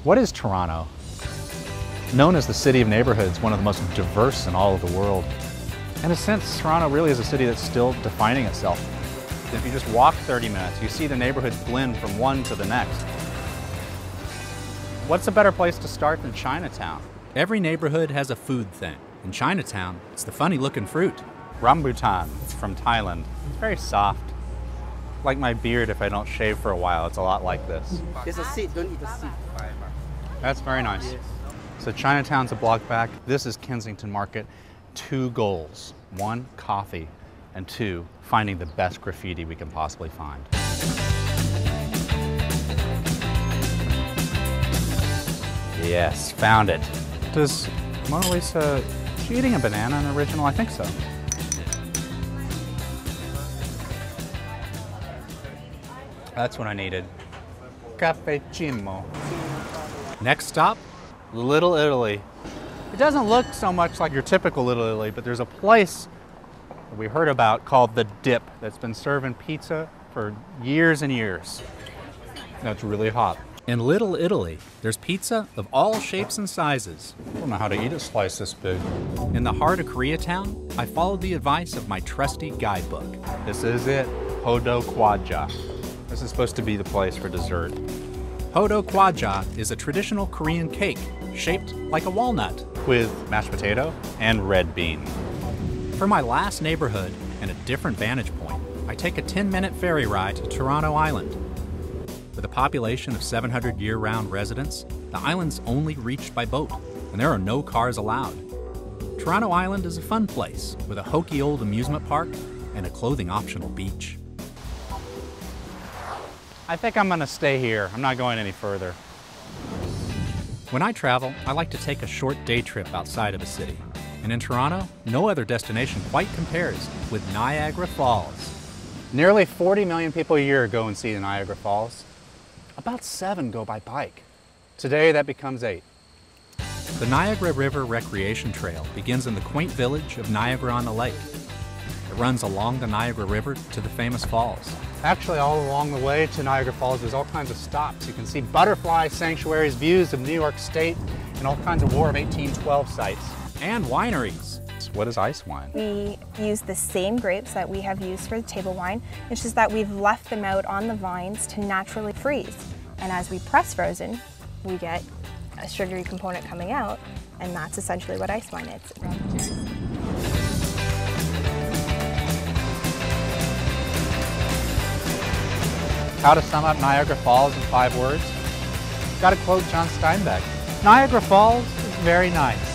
What is Toronto? Known as the city of neighborhoods, one of the most diverse in all of the world. In a sense, Toronto really is a city that's still defining itself. If you just walk 30 minutes, you see the neighborhoods blend from one to the next. What's a better place to start than Chinatown? Every neighborhood has a food thing. In Chinatown, it's the funny-looking fruit. Rambutan, it's from Thailand. It's very soft. Like my beard, if I don't shave for a while, it's a lot like this. There's a seed, don't eat the seed. That's very nice. So Chinatown's a block back. This is Kensington Market. 2 goals. 1, coffee, and 2, finding the best graffiti we can possibly find. Yes, found it. Does Mona Lisa, is she eating a banana in the original? I think so. That's what I needed. Cappuccino. Next stop, Little Italy. It doesn't look so much like your typical Little Italy, but there's a place that we heard about called The Dip that's been serving pizza for years and years. Now it's really hot. in Little Italy, there's pizza of all shapes and sizes. I don't know how to eat a slice this big. In the heart of Koreatown, I followed the advice of my trusty guidebook. This is it, Hodo Kwaja. This is supposed to be the place for dessert. Hodo Kwaja is a traditional Korean cake shaped like a walnut, with mashed potato and red bean. For my last neighborhood and a different vantage point, I take a 10-minute ferry ride to Toronto Island. With a population of 700 year-round residents, the island's only reached by boat, and there are no cars allowed. Toronto Island is a fun place with a hokey old amusement park and a clothing-optional beach. I think I'm gonna stay here. I'm not going any further. When I travel, I like to take a short day trip outside of a city. And in Toronto, no other destination quite compares with Niagara Falls. Nearly 40 million people a year go and see the Niagara Falls. About 7 go by bike. Today that becomes 8. The Niagara River Recreation Trail begins in the quaint village of Niagara-on-the-Lake. It runs along the Niagara River to the famous falls. Actually, all along the way to Niagara Falls, there's all kinds of stops. You can see butterfly sanctuaries, views of New York State, and all kinds of War of 1812 sites. And wineries. What is ice wine? We use the same grapes that we have used for the table wine. It's just that we've left them out on the vines to naturally freeze. And as we press frozen, we get a sugary component coming out, and that's essentially what ice wine is. How to sum up Niagara Falls in 5 words? Got to quote John Steinbeck. Niagara Falls is very nice.